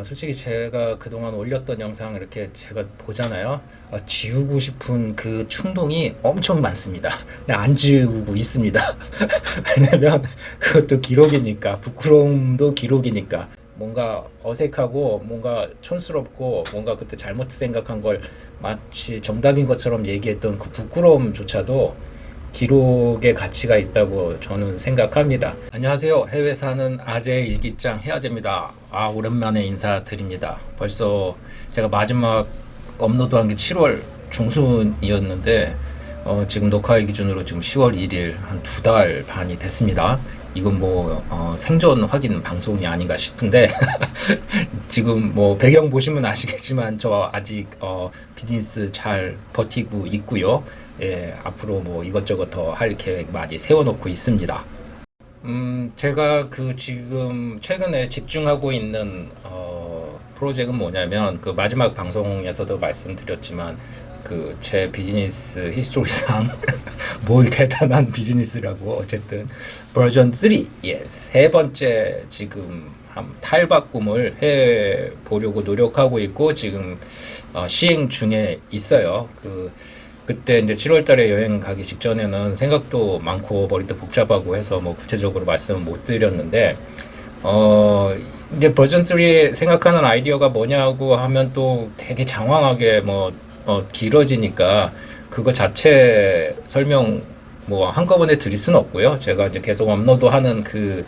솔직히 제가 그동안 올렸던 영상 이렇게 제가 보잖아요. 지우고 싶은 그 충동이 엄청 많습니다. 근데 안 지우고 있습니다. 왜냐면 그것도 기록이니까, 부끄러움도 기록이니까. 뭔가 어색하고, 뭔가 촌스럽고, 뭔가 그때 잘못 생각한 걸 마치 정답인 것처럼 얘기했던 그 부끄러움조차도 기록의 가치가 있다고 저는 생각합니다. 안녕하세요. 해외 사는 아재 일기장 해아재입니다. 오랜만에 인사드립니다. 벌써 제가 마지막 업로드한 게 7월 중순이었는데 지금 녹화일 기준으로 지금 10월 1일 한 2달 반이 됐습니다. 이건 생존 확인 방송이 아닌가 싶은데 지금 배경 보시면 아시겠지만 저 아직 비즈니스 잘 버티고 있고요. 예, 앞으로 이것저것 더 할 계획 많이 세워놓고 있습니다. 제가 지금 최근에 집중하고 있는 프로젝트는 뭐냐면 그 마지막 방송에서도 말씀드렸지만 제 비즈니스 히스토리상 뭘 대단한 비즈니스라고 어쨌든 버전 3, 세 번째 지금 탈바꿈을 해 보려고 노력하고 있고 지금 시행 중에 있어요. 그때 이제 7월 달에 여행 가기 직전에는 생각도 많고 머리도 복잡하고 해서 구체적으로 말씀은 못 드렸는데 이제 버전 3에 생각하는 아이디어가 뭐냐고 하면 또 되게 장황하게 길어지니까 그거 자체 설명 한꺼번에 드릴 수는 없고요. 제가 이제 계속 업로드하는 그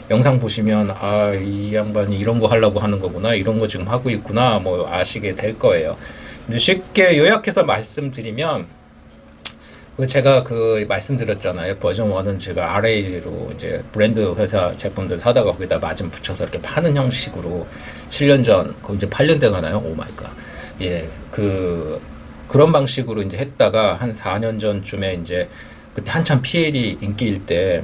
영상 보시면 이 양반이 이런 거 하려고 하는 거구나, 이런 거 지금 하고 있구나 아시게 될 거예요. 쉽게 요약해서 말씀드리면 제가 말씀드렸잖아요. 버전 1은 제가 RA로 이제 브랜드 회사 제품들 사다가 거기다 마진 붙여서 이렇게 파는 형식으로 7년 전, 이제 8년 돼 가나요? 오 마이 갓. 예, 그런 방식으로 이제 했다가 한 4년 전쯤에 이제 그때 한참 PL이 인기일 때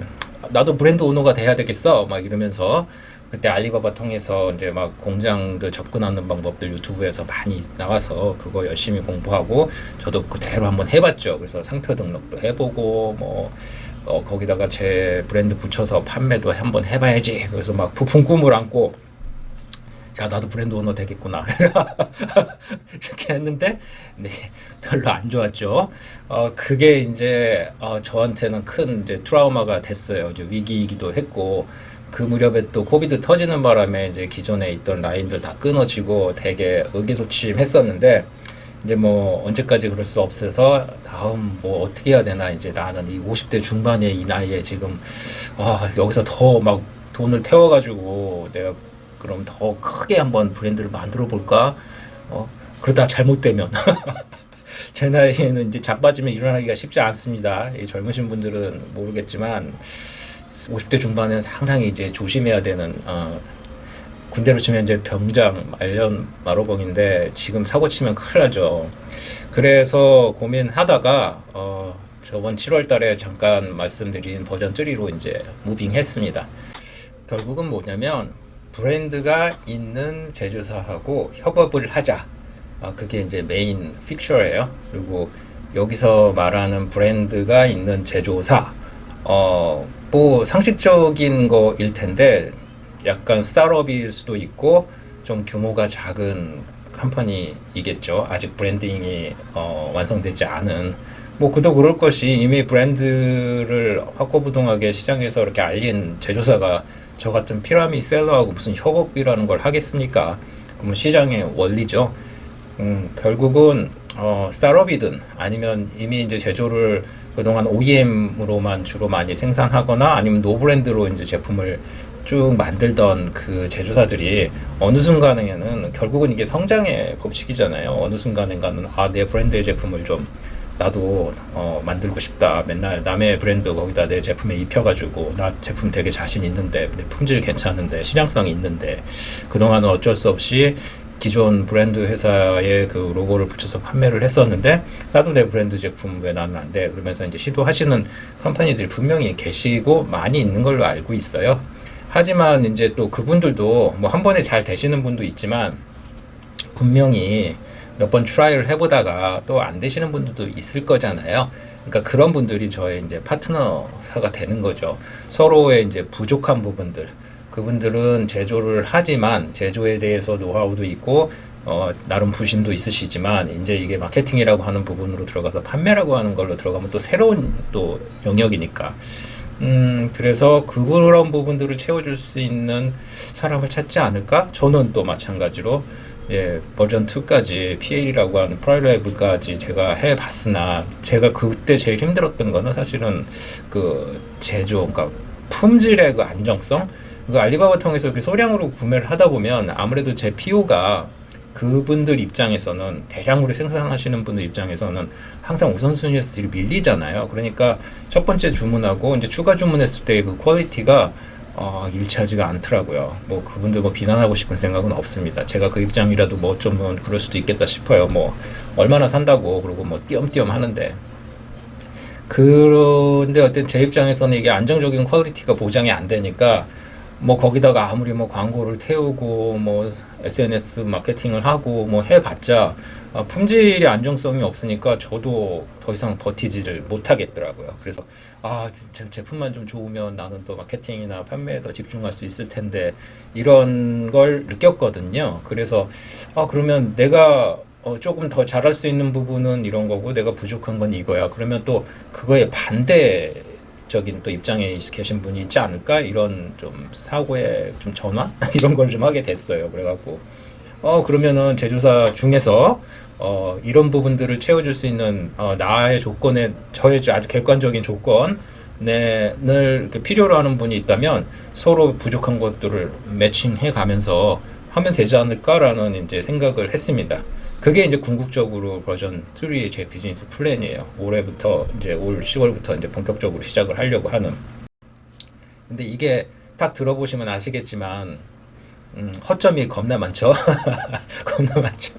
나도 브랜드 오너가 돼야 되겠어 이러면서 그때 알리바바 통해서 이제 공장들 접근하는 방법들 유튜브에서 많이 나와서 그거 열심히 공부하고 저도 그대로 한번 해봤죠. 그래서 상표 등록도 해보고 거기다가 제 브랜드 붙여서 판매도 한번 해봐야지. 그래서 부품 꿈을 안고 야 나도 브랜드 오너 되겠구나 이렇게 했는데 별로 안 좋았죠. 그게 이제 저한테는 큰 이제 트라우마가 됐어요. 이제 위기이기도 했고 그 무렵에 또 코비드 터지는 바람에 이제 기존에 있던 라인들 다 끊어지고 되게 의기소침했었는데 이제 언제까지 그럴 수 없어서 다음 어떻게 해야 되나, 이제 나는 이 50대 중반의 이 나이에 지금 여기서 더 돈을 태워가지고 내가 그럼 더 크게 한번 브랜드를 만들어 볼까? 그러다 잘못되면 제 나이에는 이제 자빠지면 일어나기가 쉽지 않습니다. 이 젊으신 분들은 모르겠지만 50대 중반에는 상당히 이제 조심해야 되는 군대로 치면 이제 병장 말년 마로봉인데 지금 사고 치면 큰일 나죠. 그래서 고민하다가 저번 7월 달에 잠깐 말씀드린 버전 3로 이제 무빙했습니다. 결국은 뭐냐면 브랜드가 있는 제조사하고 협업을 하자. 그게 이제 메인 픽처예요. 그리고 여기서 말하는 브랜드가 있는 제조사, 상식적인 거일 텐데 약간 스타트업일 수도 있고 좀 규모가 작은 컴퍼니이겠죠. 아직 브랜딩이 완성되지 않은 그도 그럴 것이 이미 브랜드를 확고부동하게 시장에서 이렇게 알린 제조사가 저 같은 피라미드 셀러하고 무슨 협업이라는 걸 하겠습니까? 그러면 시장의 원리죠. 결국은 스타트업이든 아니면 이미 이제 제조를 그동안 OEM으로만 주로 많이 생산하거나 아니면 노브랜드로 이제 제품을 쭉 만들던 그 제조사들이 어느 순간에는 결국은 이게 성장의 법칙이잖아요. 어느 순간인가는 내 브랜드의 제품을 좀 나도 만들고 싶다. 맨날 남의 브랜드 거기다 내 제품에 입혀가지고 나 제품 되게 자신 있는데 내 품질 괜찮은데 실향성이 있는데 그동안은 어쩔 수 없이 기존 브랜드 회사의 그 로고를 붙여서 판매를 했었는데 나도 내 브랜드 제품 왜 나는 안 돼? 그러면서 이제 시도하시는 컴퍼니들이 분명히 계시고 많이 있는 걸로 알고 있어요. 하지만 이제 또 그분들도 한 번에 잘 되시는 분도 있지만 분명히 몇 번 트라이를 해보다가 또 안 되시는 분들도 있을 거잖아요. 그러니까 그런 분들이 저의 이제 파트너사가 되는 거죠. 서로의 이제 부족한 부분들, 그분들은 제조를 하지만 제조에 대해서 노하우도 있고 나름 부심도 있으시지만 이제 이게 마케팅이라고 하는 부분으로 들어가서 판매라고 하는 걸로 들어가면 또 새로운 또 영역이니까 그래서 그런 부분들을 채워줄 수 있는 사람을 찾지 않을까? 저는 또 마찬가지로 예, 버전 2까지 PL이라고 하는 프라이러블까지 제가 해봤으나 제가 그때 제일 힘들었던 거는 사실은 그 제조, 그러니까 품질의 그 안정성. 그 알리바바 통해서 이렇게 소량으로 구매를 하다 보면 아무래도 제 PO가 그분들 입장에서는 대량으로 생산하시는 분들 입장에서는 항상 우선순위에서 뒤로 밀리잖아요. 그러니까 첫 번째 주문하고 이제 추가 주문했을 때 그 퀄리티가 일치하지가 않더라고요. 뭐 그분들 뭐 비난하고 싶은 생각은 없습니다. 제가 그 입장이라도 뭐 좀 그럴 수도 있겠다 싶어요. 뭐 얼마나 산다고 그러고 뭐 띄엄띄엄 하는데 그런데 어떤 제 입장에서는 이게 안정적인 퀄리티가 보장이 안 되니까 뭐 거기다가 아무리 뭐 광고를 태우고 뭐 SNS 마케팅을 하고 뭐 해봤자 품질의 안정성이 없으니까 저도 더 이상 버티지를 못하겠더라고요. 그래서 제품만 좀 좋으면 나는 또 마케팅이나 판매에 더 집중할 수 있을 텐데 이런 걸 느꼈거든요. 그래서 그러면 내가 조금 더 잘할 수 있는 부분은 이런 거고 내가 부족한 건 이거야. 그러면 또 그거에 반대적인 또 입장에 계신 분이 있지 않을까? 이런 좀 사고의 좀 전환? 이런 걸 좀 하게 됐어요. 그래갖고 그러면은 제조사 중에서 이런 부분들을 채워줄 수 있는 나의 조건에 저의 아주 객관적인 조건을 이렇게 필요로 하는 분이 있다면 서로 부족한 것들을 매칭해 가면서 하면 되지 않을까라는 이제 생각을 했습니다. 그게 이제 궁극적으로 버전 3의 제 비즈니스 플랜이에요. 올해부터 이제 올 10월부터 이제 본격적으로 시작을 하려고 하는. 근데 이게 딱 들어보시면 아시겠지만 허점이 겁나 많죠. 겁나 많죠.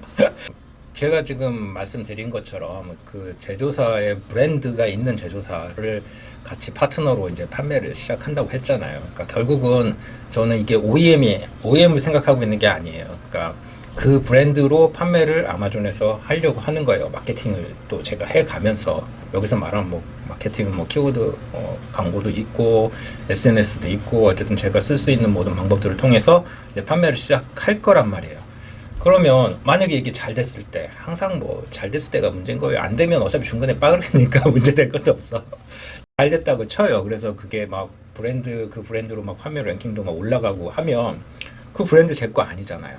제가 지금 말씀드린 것처럼 그 제조사의 브랜드가 있는 제조사를 같이 파트너로 이제 판매를 시작한다고 했잖아요. 그러니까 결국은 저는 이게 OEM을 생각하고 있는 게 아니에요. 그러니까 그 브랜드로 판매를 아마존에서 하려고 하는 거예요. 마케팅을 또 제가 해가면서 여기서 말하면 뭐 마케팅은 뭐 키워드 광고도 있고 SNS도 있고 어쨌든 제가 쓸 수 있는 모든 방법들을 통해서 이제 판매를 시작할 거란 말이에요. 그러면 만약에 이게 잘 됐을 때 항상 뭐 잘 됐을 때가 문제인 거예요. 안 되면 어차피 중간에 빠르니까 문제될 것도 없어. 잘 됐다고 쳐요. 그래서 그게 막 그 브랜드로 막 판매 랭킹도 막 올라가고 하면 그 브랜드 제 거 아니잖아요.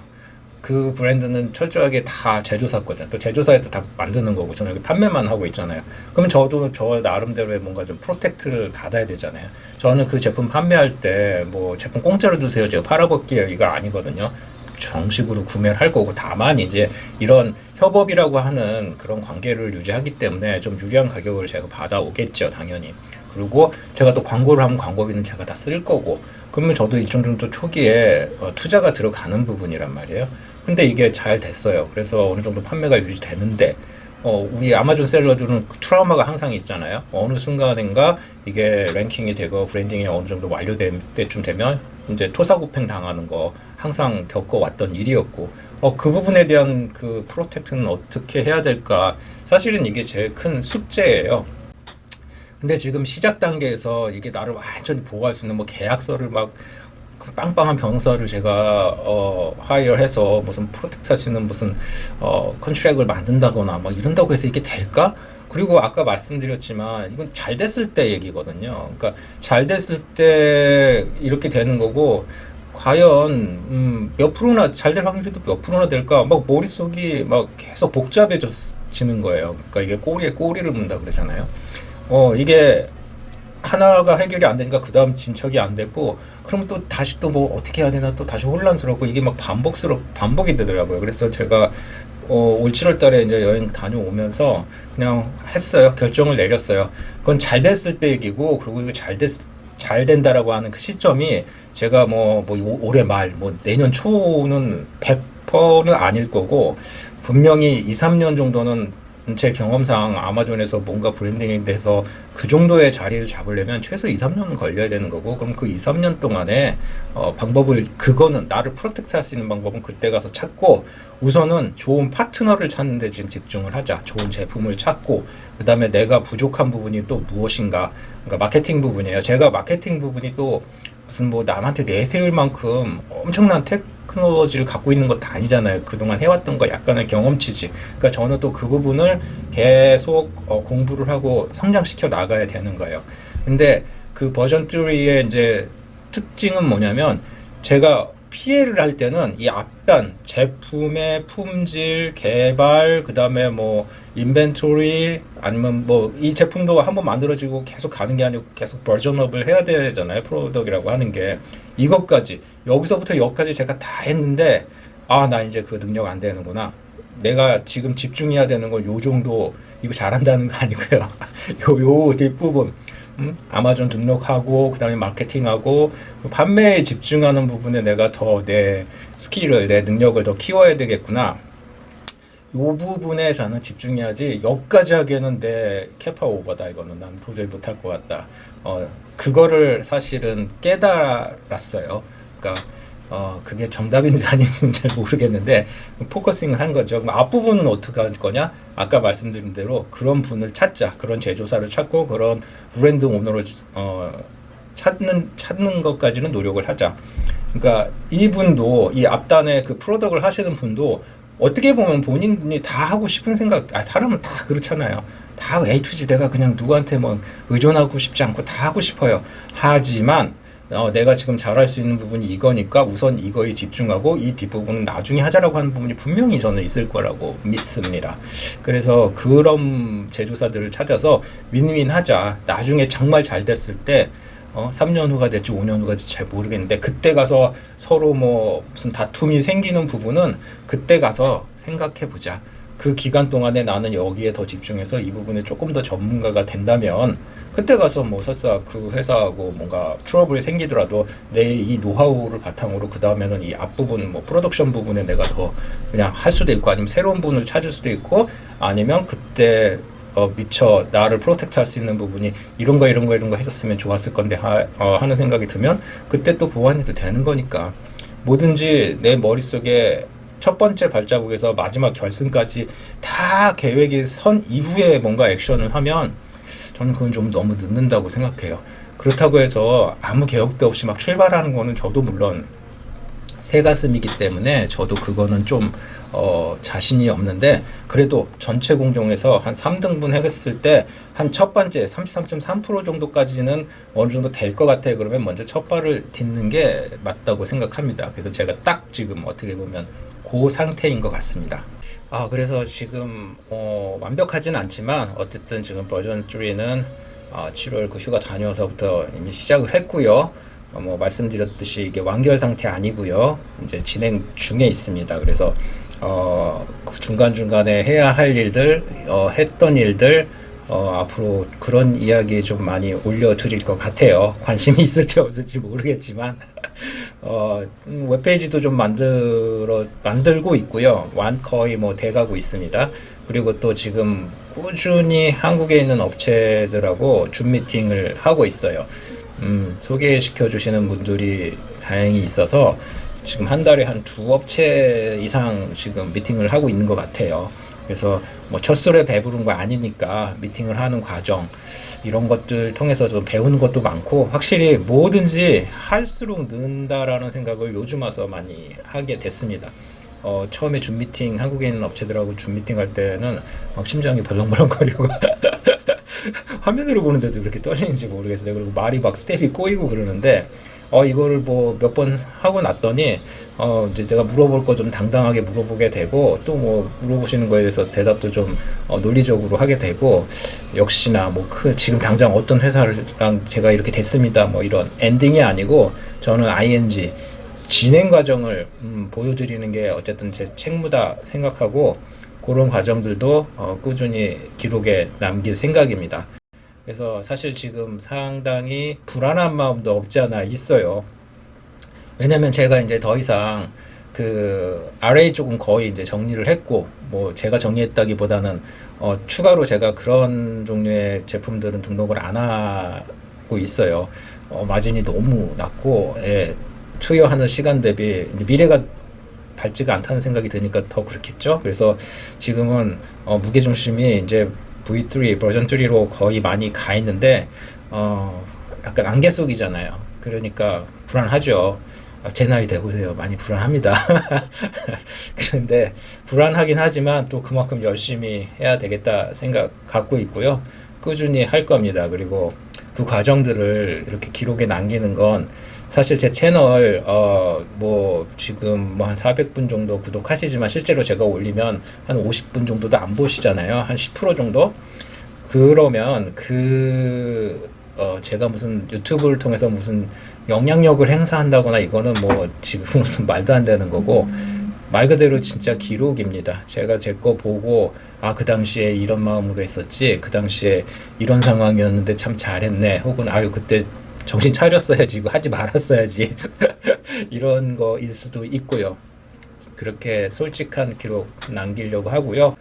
그 브랜드는 철저하게 다 제조사 거잖아요. 또 제조사에서 다 만드는 거고 저는 여기 판매만 하고 있잖아요. 그러면 저도 저 나름대로의 뭔가 좀 프로텍트를 받아야 되잖아요. 저는 그 제품 판매할 때 뭐 제품 공짜로 주세요, 제가 팔아볼게요, 이거 아니거든요. 정식으로 구매를 할 거고, 다만 이제 이런 협업이라고 하는 그런 관계를 유지하기 때문에 좀 유리한 가격을 제가 받아오겠죠, 당연히. 그리고 제가 또 광고를 하면 광고비는 제가 다 쓸 거고, 그러면 저도 일정 정도 초기에 투자가 들어가는 부분이란 말이에요. 근데 이게 잘 됐어요. 그래서 어느 정도 판매가 유지되는데 우리 아마존 셀러들은 트라우마가 항상 있잖아요. 어느 순간인가 이게 랭킹이 되고 브랜딩이 어느 정도 완료될 때쯤 되면 이제 토사구팽 당하는 거 항상 겪어왔던 일이었고, 그 부분에 대한 그 프로텍트는 어떻게 해야 될까? 사실은 이게 제일 큰 숙제예요. 근데 지금 시작 단계에서 이게 나를 완전히 보호할 수 있는 뭐 계약서를 막 그 빵빵한 변호사를 제가 하이어해서 무슨 프로텍트 하시는 무슨 컨트랙을 만든다거나 막 이런다고 해서 이게 될까? 그리고 아까 말씀드렸지만 이건 잘 됐을 때 얘기거든요. 그러니까 잘 됐을 때 이렇게 되는 거고, 과연 몇 프로나 잘 될 확률이 몇 프로나 될까? 막 머릿속이 막 계속 복잡해지는 거예요. 그러니까 이게 꼬리에 꼬리를 문다 그러잖아요. 이게 하나가 해결이 안 되니까 그 다음 진척이 안 되고, 그러면 또 다시 또 뭐 어떻게 해야 되나 또 다시 혼란스럽고, 이게 막 반복이 되더라고요. 그래서 제가 올 7월 달에 이제 여행 다녀오면서 그냥 했어요. 결정을 내렸어요. 그건 잘 됐을 때 얘기고, 그리고 이거 잘 된다라고 하는 그 시점이 제가 뭐 올해 말, 뭐 내년 초는 100%는 아닐 거고, 분명히 2, 3년 정도는 제 경험상 아마존에서 뭔가 브랜딩에 대해서 그 정도의 자리를 잡으려면 최소 2, 3년은 걸려야 되는 거고, 그럼 그 2, 3년 동안에 그거는 나를 프로텍트 할 수 있는 방법은 그때 가서 찾고, 우선은 좋은 파트너를 찾는 데 지금 집중을 하자. 좋은 제품을 찾고, 그 다음에 내가 부족한 부분이 또 무엇인가. 그러니까 마케팅 부분이에요. 제가 마케팅 부분이 또 무슨 뭐 남한테 내세울 만큼 엄청난 테크놀로지를 갖고 있는 것도 아니잖아요. 그동안 해왔던 거 약간의 경험치지. 그러니까 저는 또 그 부분을 계속 공부를 하고 성장시켜 나가야 되는 거예요. 근데 그 버전 3의 이제 특징은 뭐냐면, 제가 PL을 할 때는 이 앞단 제품의 품질, 개발, 그 다음에 뭐 인벤토리, 아니면 뭐 이 제품도 한번 만들어지고 계속 가는 게 아니고 계속 버전업을 해야 되잖아요. 프로덕이라고 하는 게. 이것까지 여기서부터 여기까지 제가 다 했는데, 아, 나 이제 그 능력 안 되는구나. 내가 지금 집중해야 되는 건 요 정도, 이거 잘한다는 거 아니고요. 요 뒷부분, 아마존 등록하고, 그 다음에 마케팅하고, 판매에 집중하는 부분에 내가 더 내 스킬을, 내 능력을 더 키워야 되겠구나. 요 부분에 저는 집중해야지, 여기까지 하기에는 내 캐파 오버다. 이거는 난 도저히 못할 것 같다. 그거를 사실은 깨달았어요. 그러니까 그게 정답인지 아닌지는 잘 모르겠는데, 포커싱을 한 거죠. 그럼 앞부분은 어떻게 할 거냐? 아까 말씀드린 대로 그런 분을 찾자. 그런 제조사를 찾고, 그런 브랜드 오너를 찾는 것까지는 노력을 하자. 그러니까 이분도, 이 앞단에 그 프로덕을 하시는 분도 어떻게 보면 본인이 다 하고 싶은 생각, 사람은 다 그렇잖아요. 다 A to Z 내가 그냥 누구한테 뭐 의존하고 싶지 않고 다 하고 싶어요. 하지만 내가 지금 잘할 수 있는 부분이 이거니까 우선 이거에 집중하고, 이 뒷부분은 나중에 하자라고 하는 부분이 분명히 저는 있을 거라고 믿습니다. 그래서 그런 제조사들을 찾아서 윈윈 하자. 나중에 정말 잘 됐을 때 3년 후가 될지 5년 후가 될지 잘 모르겠는데, 그때 가서 서로 뭐 무슨 다툼이 생기는 부분은 그때 가서 생각해 보자. 그 기간 동안에 나는 여기에 더 집중해서 이 부분에 조금 더 전문가가 된다면, 그때 가서 뭐 설사 그 회사하고 뭔가 트러블이 생기더라도 내 이 노하우를 바탕으로 그 다음에는 이 앞부분, 뭐 프로덕션 부분에 내가 더 그냥 할 수도 있고, 아니면 새로운 분을 찾을 수도 있고, 아니면 그때 미처 나를 프로텍트 할 수 있는 부분이 이런 거 했었으면 좋았을 건데 하는 생각이 들면 그때 또 보완해도 되는 거니까, 뭐든지 내 머릿속에 첫 번째 발자국에서 마지막 결승까지 다 계획이 선 이후에 뭔가 액션을 하면 저는 그건 좀 너무 늦는다고 생각해요. 그렇다고 해서 아무 계획도 없이 막 출발하는 거는 저도 물론 새가슴이기 때문에 저도 그거는 좀 자신이 없는데, 그래도 전체 공정에서 한 3등분 했을 때 한 첫 번째 33.3% 정도까지는 어느 정도 될 것 같아요. 그러면 먼저 첫 발을 딛는 게 맞다고 생각합니다. 그래서 제가 딱 지금 어떻게 보면 그 상태인 것 같습니다. 그래서 지금 완벽하진 않지만 어쨌든 지금 버전 3는 7월 그 휴가 다녀서부터 이미 시작을 했고요. 뭐 말씀드렸듯이 이게 완결 상태 아니고요. 이제 진행 중에 있습니다. 그래서 그 중간중간에 해야 할 일들, 했던 일들, 앞으로 그런 이야기 좀 많이 올려드릴 것 같아요. 관심이 있을지 없을지 모르겠지만 웹페이지도 좀 만들고 있고요. 거의 뭐 돼가고 있습니다. 그리고 또 지금 꾸준히 한국에 있는 업체들하고 줌 미팅을 하고 있어요. 소개시켜 주시는 분들이 다행히 있어서 지금 한 달에 한 2업체 이상 지금 미팅을 하고 있는 것 같아요. 그래서 뭐 첫술에 배부른 거 아니니까 미팅을 하는 과정, 이런 것들 통해서 좀 배우는 것도 많고, 확실히 뭐든지 할수록 는다라는 생각을 요즘 와서 많이 하게 됐습니다. 처음에 줌 미팅, 한국에 있는 업체들하고 줌 미팅 할 때는 막 심장이 벌렁벌렁거리고 화면으로 보는데도 이렇게 떨리는지 모르겠어요. 그리고 말이 막 스텝이 꼬이고 그러는데, 이거를 뭐 몇 번 하고 났더니 이제 내가 물어볼 거 좀 당당하게 물어보게 되고, 또 뭐 물어보시는 거에 대해서 대답도 좀 논리적으로 하게 되고, 역시나 뭐 지금 당장 어떤 회사랑 제가 이렇게 됐습니다, 뭐 이런 엔딩이 아니고, 저는 ing 진행 과정을 보여드리는 게 어쨌든 제 책무다 생각하고, 그런 과정들도 꾸준히 기록에 남길 생각입니다. 그래서 사실 지금 상당히 불안한 마음도 없지 않아 있어요. 왜냐면 제가 이제 더 이상 그 RA 쪽은 거의 이제 정리를 했고, 뭐 제가 정리했다기보다는 추가로 제가 그런 종류의 제품들은 등록을 안 하고 있어요. 마진이 너무 낮고, 투여하는 시간 대비 미래가 밝지가 않다는 생각이 드니까 더 그렇겠죠. 그래서 지금은 무게중심이 이제 V3 버전 3로 거의 많이 가 있는데, 약간 안개 속이잖아요. 그러니까 불안하죠. 제 나이 돼 보세요. 많이 불안합니다. 그런데 불안하긴 하지만 또 그만큼 열심히 해야 되겠다 생각 갖고 있고요. 꾸준히 할 겁니다. 그리고 그 과정들을 이렇게 기록에 남기는 건 사실 제 채널 뭐 지금 뭐 한 400분 정도 구독하시지만 실제로 제가 올리면 한 50분 정도도 안 보시잖아요. 한 10% 정도? 그러면 제가 무슨 유튜브를 통해서 무슨 영향력을 행사한다거나 이거는 뭐 지금 무슨 말도 안 되는 거고 말 그대로 진짜 기록입니다. 제가 제 거 보고 그 당시에 이런 마음으로 했었지 그 당시에 이런 상황이었는데 참 잘했네 혹은 아유 그때 정신 차렸어야지 이거 하지 말았어야지 이런 거일 수도 있고요. 그렇게 솔직한 기록 남기려고 하고요.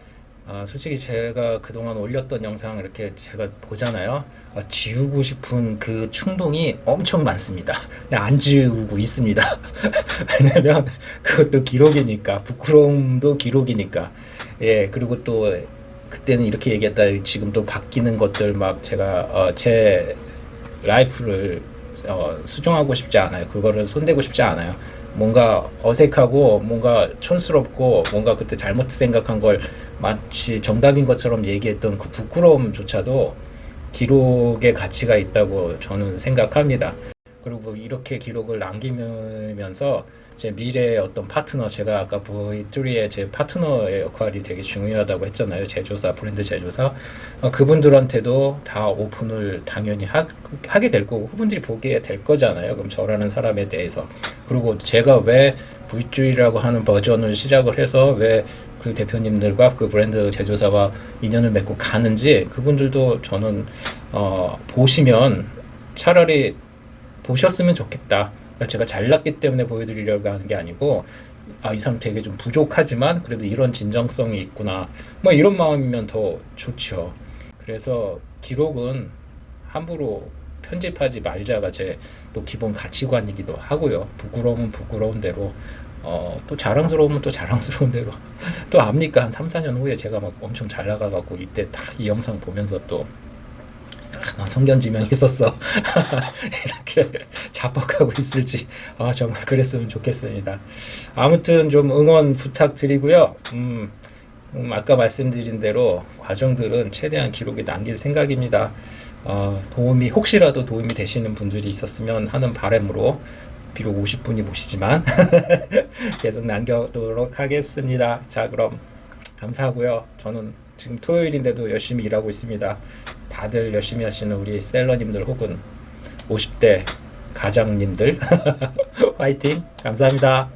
솔직히 제가 그동안 올렸던 영상 이렇게 제가 보잖아요. 지우고 싶은 그 충동이 엄청 많습니다. 근데 안 지우고 있습니다. 왜냐면 그것도 기록이니까, 부끄러움도 기록이니까. 예, 그리고 또 그때는 이렇게 얘기했다. 지금 또 바뀌는 것들 막 제가 제 라이프를 수정하고 싶지 않아요. 그거를 손대고 싶지 않아요. 뭔가 어색하고 뭔가 촌스럽고 뭔가 그때 잘못 생각한 걸 마치 정답인 것처럼 얘기했던 그 부끄러움조차도 기록의 가치가 있다고 저는 생각합니다. 그리고 이렇게 기록을 남기면서 제 미래의 어떤 파트너, 제가 아까 V3의 제 파트너의 역할이 되게 중요하다고 했잖아요. 제조사, 브랜드 제조사. 그분들한테도 다 오픈을 당연히 하게 될 거고, 그분들이 보게 될 거잖아요. 그럼 저라는 사람에 대해서. 그리고 제가 왜 V3라고 하는 버전을 시작을 해서 왜 그 대표님들과 그 브랜드 제조사와 인연을 맺고 가는지, 그분들도 저는, 보시면 차라리 보셨으면 좋겠다. 제가 잘났기 때문에 보여드리려고 하는 게 아니고 이 사람 되게 좀 부족하지만 그래도 이런 진정성이 있구나 뭐 이런 마음이면 더 좋죠. 그래서 기록은 함부로 편집하지 말자가 제 또 기본 가치관이기도 하고요. 부끄러우면 부끄러운 대로 또 자랑스러우면 또 자랑스러운 대로 또 압니까? 한 3, 4년 후에 제가 막 엄청 잘 나가갖고 이때 딱 이 영상 보면서 또 난 성견지명이 있었어. 이렇게 자뻑하고 있을지 정말 그랬으면 좋겠습니다. 아무튼 좀 응원 부탁드리고요. 아까 말씀드린 대로 과정들은 최대한 기록에 남길 생각입니다. 혹시라도 도움이 되시는 분들이 있었으면 하는 바람으로 비록 50분이 보시지만 계속 남겨도록 하겠습니다. 자, 그럼 감사하고요. 저는 지금 토요일인데도 열심히 일하고 있습니다. 다들 열심히 하시는 우리 셀러님들 혹은 50대 가장님들 화이팅! 감사합니다.